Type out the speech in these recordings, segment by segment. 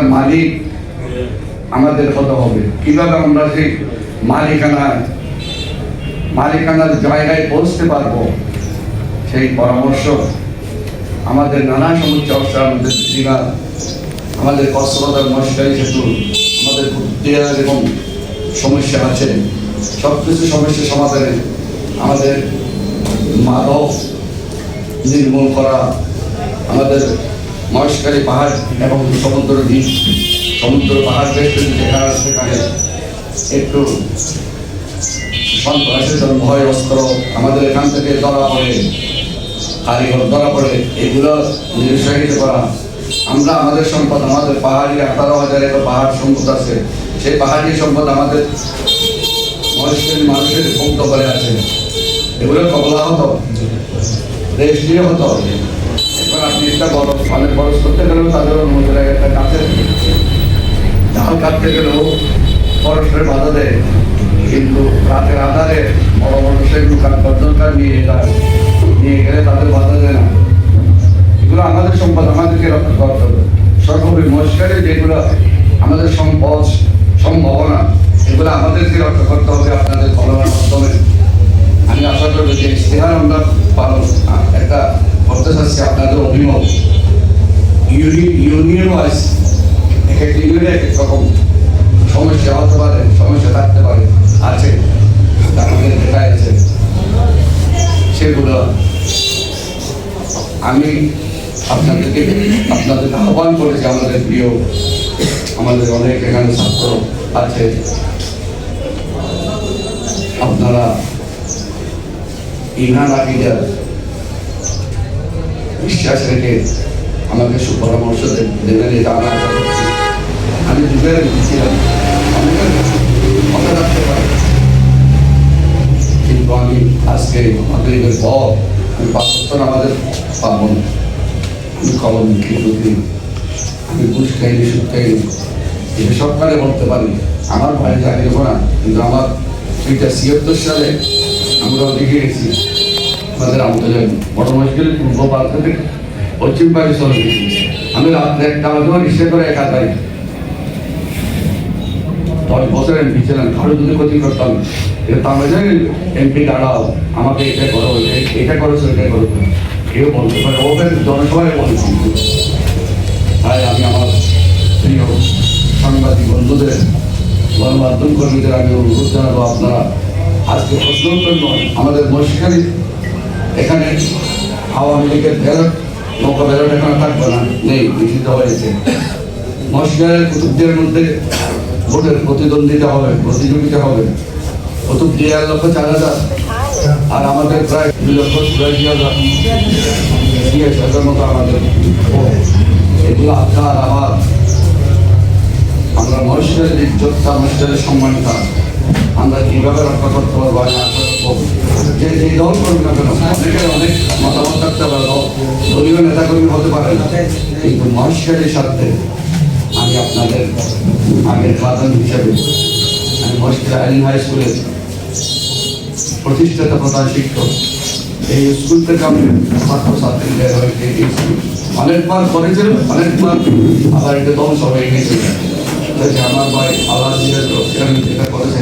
এটার মালিক আমাদের হতে হবে। কিভাবে আমরা সেই মালিকানার জায়গায় পৌঁছতে পারবো, সেই পরামর্শ আমাদের নানা সমস্যা আমাদের জীবন, আমাদের কক্সবাজার মহেশখালী সেতু, আমাদের দেয়াল এবং সমস্যা আছে, সব কিছু সমস্যা সমাধানে আমাদের মাদক নির্মূল করা, আমাদের মহেশখালী পাহাড় এবং সমুদ্র পাহাড় বেশি যেখানে সেখানে একটু সন্ত্রাসের জন্য ভয় অস্ত্র আমাদের এখান থেকে ধরা পড়ে, কারিগর ধরা পড়ে, এগুলো নিরুৎসাহিত করা। আমরা আমাদের সম্পদ, আমাদের পাহাড়ি 18,000 একর পাহাড় সম্পদ আছে, সেই পাহাড়ি সম্পদ আমাদের মহেশখালী মানুষের ভুক্ত করে আছে, এগুলো কবলা হতো, রেজিস্ট্রিও হতো। এখন আপনি একটা অনেক বড় করতে গেলেও তাদের অনুমতি লাগে, একটা কাছের জাল কাটতে গেলেও ফরেস্টের বাধা দেয়, কিন্তু রাতের আধারে বড় বড় সেগুলো কাঠ নিয়ে গেলে তাদের বাধা দেয় না। এগুলো আমাদের সম্পদ, আমাদেরকে রক্ষা করতে হবে। সর্বোপরি মহেশখালী যেগুলো আমাদের সম্পদ, সম্ভাবনা, এগুলো আমাদেরকে রক্ষা করতে হবে আপনাদের কলমের মাধ্যমে। আমি আশা করবো যে ইশতেহার আমরা পালন একটা করতে চাচ্ছি আপনাদের অভিমত। ইউনিয়ন ওয়াইজ এক একটা ইউনিয়নে এক এক রকম সমস্যা হতে পারে, সমস্যা থাকতে পারে, আছে আমাদের দেখা আছে, সেগুলো আমি আপনাদেরকে আহ্বান করেছি। আমাদের প্রিয়, আমাদের অনেক এখানে ছাত্র আছে, আপনারা ইমান আকিদার বিশ্বাস রেখে আমাকে সুপরামর্শ দেবেন, এটা আমরা আশা করছি। আমি যুগের ছিলাম, অনেকের কথা রাখতে পারি, কিন্তু আমি আজকে মাগরিবের পর আমি 5 বছর আমাদের পাবো না। আমি কলম লিখি, আমি ঘুষ খাইনি, সুদ খাইনি, এটা সবকালে বলতে পারি। আমার ভাই চাকরি দেবো না, কিন্তু আমার 1976 সালে আমরা লিখে গেছি আমাদের আমাদের বড় মহেশখালী পূর্ব পাড় থেকে পশ্চিম পাড়ে চলে গেছি। আমি রাত্রে একটা আমাদের রিক্সা করে একা যাই, 10 বছর এমপি ছিলাম, কারো যদি ক্ষতি করতাম, এটা আমরা জানি এমপি দাঁড়াও, আমাকে এটা করো, এটা করো, সেটা করো, কেউ বলতে পারে, ওদের জনসভায় বলছি। তাই আমি আমার প্রিয় সাংবাদিক বন্ধুদের, গণমাধ্যম কর্মীদের আমি অনুরোধ জানাবো, আপনারা আজকে প্রশ্ন উত্তর নয়, আমাদের মহেশখালী এখানে আওয়ামী লীগের ব্যালট, নৌকা ব্যালট এখানে থাকবে না, নেই, নিষিদ্ধ হয়েছে। মহেশখালীর কুতুবদের মধ্যে ভোটের প্রতিদ্বন্দ্বিতা হবে, প্রতিযোগিতা হবে। কুতুবদিয়া 1,04,000 আর আমাদের প্রায় 2,82,000 মতো আমাদের। এগুলো আপনার আমার, আমরা মহেশখালীর ইজ্জতটা, মহেশখালীর সম্মানটা আমরা কীভাবে রক্ষা করতে পারবো, আমি আশা করবো যে যেই দল করবে না কেন, অনেকের অনেক মতামত থাকতে পারে, দলীয় নেতাকর্মী হতে পারে না, কিন্তু মহেশখালীর সাথে আমি আপনাদের আগের প্রাধান্য হিসাবে আমি মহেশখালী আইন হাই স্কুলের প্রতিষ্ঠাতা প্রধান শিক্ষক। এই স্কুল থেকে আমি ছাত্রছাত্রীদের অনেকবার করেছিল, অনেকবার আবার এটা ধ্বংস হয়ে গেছিল। আমার ভাই আল্লাহ যেটা করেছে,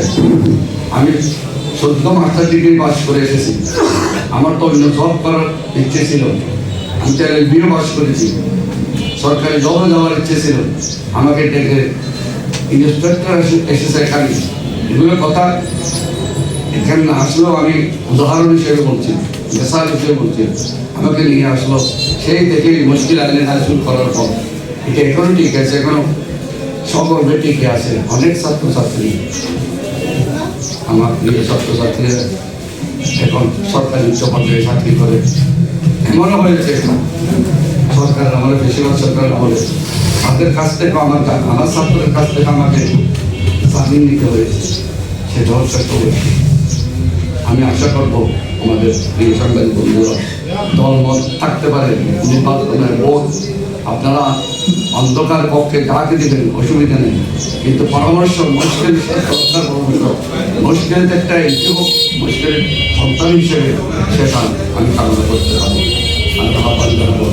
আমি 14 মাস্টার ডিগ্রি পাস করে এসেছি। আমার তো অন্য জব করার ইচ্ছে ছিল, আমি চাইলে বিয়ে পাস করেছি, সরকারি জবে যাওয়ার ইচ্ছে ছিল। আমাকে ডেকে ইন্সপেক্টর এসেছে এখানে, এগুলো কথা এখানে আসলেও আমি উদাহরণ হিসেবে বলছি, মেসাল হিসেবে বলছি। আমাকে নিয়ে আসলো, সেই থেকে মুশকিল আইনে হাই স্কুল করার পর এটা এখনো ঠিক আছে, এখনো সকলে টিকে আছে। অনেক ছাত্রছাত্রী, আমার প্রিয় ছাত্রছাত্রীরা এখন সরকারি উচ্চ পর্যায়ে চাকরি করে। এমনও হয়েছে সরকারের আমলে, বেশিরভাগ সরকারের আমলে তাদের কাছ থেকে আমার ছাত্রের কাছ থেকে আমাকে জামিন নিতে হয়েছে, সেটাও চেষ্টা করেছি। আমি আশা করবো আমাদের প্রিয় সাংবাদিক বন্ধুরা, দলমত থাকতে পারে, নির্বাচনের ভোট আপনারা অন্ধকার পক্ষে যাকে দেবেন অসুবিধা নেই, কিন্তু পরামর্শ মহেশখালী সরকার পরামর্শ, মহেশখালীতে একটা মহেশখালীর সন্তান হিসেবে সেটা আমি কামনা করতে পারি। আমি আহ্বান জানাবো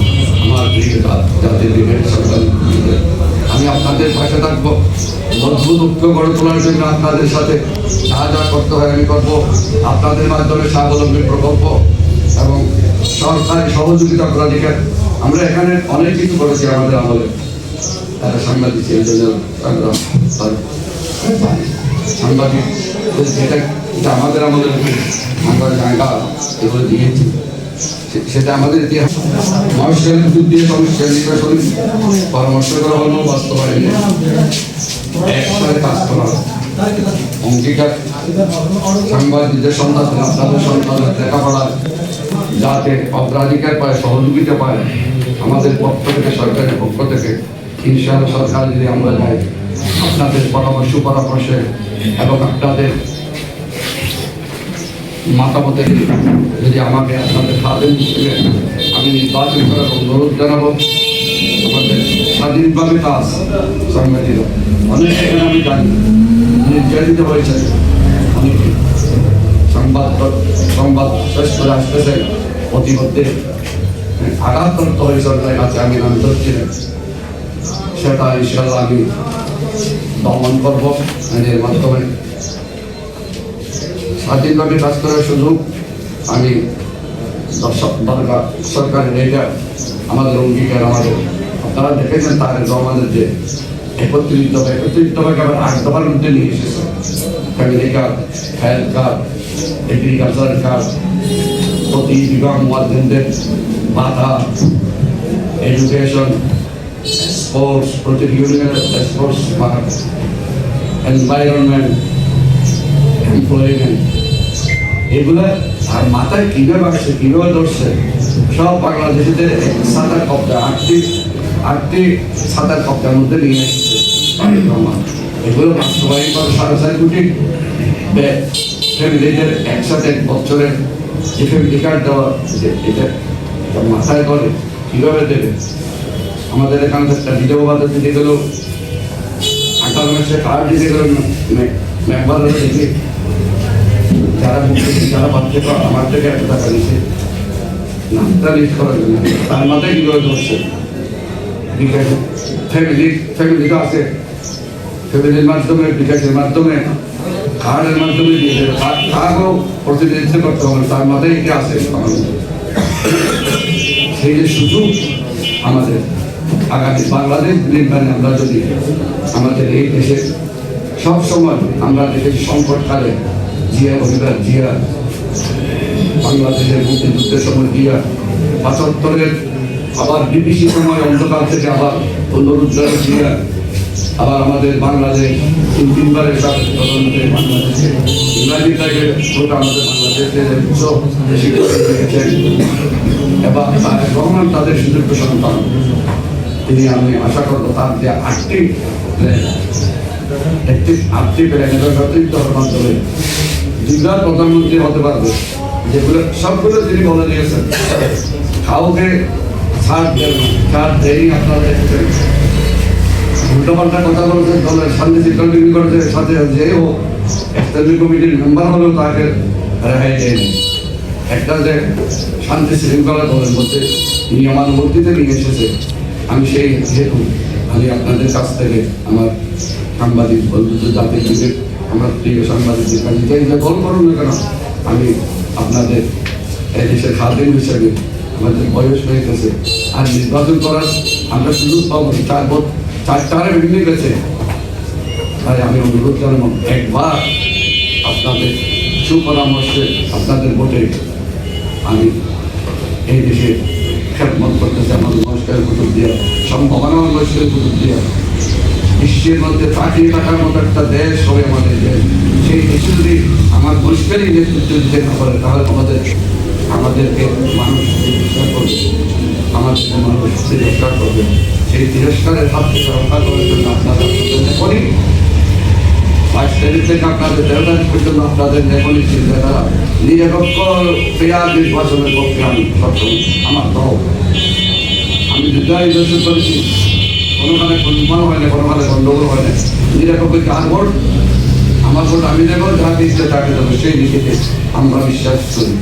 আমার প্রিয় জাতির বিবেক সরকার, আমি আপনাদের পাশে থাকবো। মজবুত ঐক্য গড়ে তোলার জন্য আপনাদের সাথে যা যা করতে হয় আমি করবো। আপনাদের মাধ্যমে স্বাবলম্বী প্রকল্প এবং সরকারি সহযোগিতা অগ্রাধিকার, আমরা এখানে অনেক কিছু করেছি আমাদের আমলে। তারা সাংবাদিক এই জন্য সাংবাদিক যেটা আমাদের আমলে আমরা জায়গা এগুলো দিয়েছি, সেটা আমাদের ইতিহাস। মানুষের দিয়ে সমস্যা নির্বাচন পরামর্শ করা হলো, বাস্তবায়নে একসাথে কাজ করা, অঙ্গীকার সাংবাদিকদের সন্তান আপনাদের সন্তানের লেখাপড়া যাতে অগ্রাধিকার পায়, সহযোগিতা পায় আমাদের পক্ষ থেকে, সরকারের পক্ষ থেকে। ইনশাআল্লাহ সরকার যদি আমরা যাই আপনাদের পরামর্শে এবং আপনাদের মতামতে যদি আমাকে আপনাদের খাদেম হিসেবে আমি নির্বাচন করার অনুরোধ জানাবো। আমাদের স্বাধীনভাবে কাজ সাংবাদিক অনেক এখানে আমি জানি নির্যাতিত হয়েছে, অনেকে সংবাদ শেষ করে আসতেছে প্রতিমধ্যে আঘাতপ্রাপ্ত হয়ে সরকারের কাছে আমি নাম ধরছিলাম, সেটা ইনশাআল্লাহ আমি দমন করবো। এর মাধ্যমে স্বাধীনভাবে কাজ করার সুযোগ আমি দরকার সরকারের, এটা আমাদের অঙ্গীকার। আমাদের আপনারা দেখেছেন তার আমাদের যে একত্রিত ভাবে আবার 8 দফার মধ্যে নিয়ে এসেছে। Family card, health card, agriculture card, প্রতি বিভাগ মুয়াজ্জিনদের ভাতা, এডুকেশন, স্পোর্টস, প্রতি ইউনিয়নের স্পোর্টস কার্ড, এনভায়রনমেন্ট, এমপ্লয়মেন্ট, এগুলো আর মাথায় কিভাবে আসছে, কিভাবে ধরছে, সব বাংলাদেশিদের সাঁতার কবজা, আটটি সাঁতার কবজার মধ্যে নিয়ে এসেছে। এগুলো বাস্তবায়ন করে 4.5 কোটি ফ্যামিলিদের একসাথে বছরের যে ফ্যামিলি কার্ড দেওয়া, এটা মাথায় করে কিভাবে দেবে। আমাদের এখানে একটা বিধবা ভাতা দিতে গেল, 18 মাসে কার্ড দিতে গেল, মেম্বার দেখি যারা যারা বাচ্চা আমার থেকে 1 টাকা নিচ্ছে নামটা লিস্ট করার জন্য, তার মাথায় কিভাবে ধরছে। ফ্যামিলি তো আছে, ফ্যামিলির মাধ্যমে, বিকাশের মাধ্যমে, কার্ডের মাধ্যমে দিয়ে দেবে, কার্ডও প্রতিনিধিত্ব করতে হবে, তার মাথায় কি আছে। সেই যে সুযোগ আমাদের আগামী বাংলাদেশ নির্মাণে, আমরা যদি আমাদের এই দেশে সব সময় আমরা দেখেছি সংকটকালে জিয়া পরিবার, জিয়া বাংলাদেশের মুক্তিযুদ্ধের সময় জিয়া, 75-এর আবার বিপিসি সময় অন্ধকার থেকে আবার পুনরুদ্ধার জিয়া, আবার আমাদের বাংলাদেশ 3-3বারের প্রধানমন্ত্রী বাংলাদেশে ইংরাজিটাকে আমাদের বাংলাদেশের এবং রহমান তাদের সুযোগ্য সন্তান। তিনি, আমি আশা করবো তার যে 8টি প্ল্যানের অতিরিক্ত মাধ্যমে 2বার প্রধানমন্ত্রী হতে পারবে, যেগুলো সবগুলো তিনি বলে দিয়েছেন। কাউকে ছাড় দেয়নি, আপনাদের উল্টোপাল্টা কথা বলছেন, দলের শান্তি শৃঙ্খলা করেছে, সাথে যে হোক স্ট্যান্ডিং কমিটির মেম্বার হলেও তাকে রেহাই দেয়নি। একটা যে শান্তি শৃঙ্খলা দলের মধ্যে নিয়মানুবর্তিতে নিয়ে এসেছে, আমি সেই যেহেতু আমি আপনাদের কাছ থেকে আমার সাংবাদিক বন্ধুদের জাতির যুগে আমার প্রিয় সাংবাদিকদের কাছে যে দল করুন না কেন, আমি আপনাদের এই দেশের খাদেম হিসেবে আমাদের বয়স হয়ে গেছে, আর নির্বাচন করার আমরা সুযোগ পাবো 4 ভেঙে গেছে। তাই আমি অনুরোধ জানাবো, একবার আপনাদের সুপরামর্শে, আপনাদের ভোটে আমি এই দেশে খেদমত করতেছি। আমাদের বয়স্কের কুতুব দিয়া, সম্ভাবনা বয়স্কের কুতুব দিয়া বিশ্বের মধ্যে তাকিয়ে থাকার মতো একটা দেশ হবে আমাদের দেশ। সেই দেশে যদি আমার বয়স্কেরই নেতৃত্ব দিতে না পারে, তাহলে আমাদেরকে মানুষ তিরস্কার করবে, আমাদেরকে মানুষ তিরস্কার করবে। সেই তিরস্কারের হাত থেকে রক্ষা করার জন্য আপনারা করি 22 তারিখ থেকে আপনাদের 13 তারিখ পর্যন্ত আপনাদের নেপলি চিন্তাধারা নিরপেক্ষ পেয়ার নির্বাচনের পক্ষে আমি সবসময় আমার দল, আমি দুটাই নির্বাচন করেছি, কোনোখানে কোনো হয় না, কোনোখানে গণ্ডগোল হয় না। নিরপেক্ষ কার ভোট, আমার ভোট আমি দেবো, যাকে ইচ্ছে তাকে দেবো, সেই নীতিতে আমরা বিশ্বাস করি।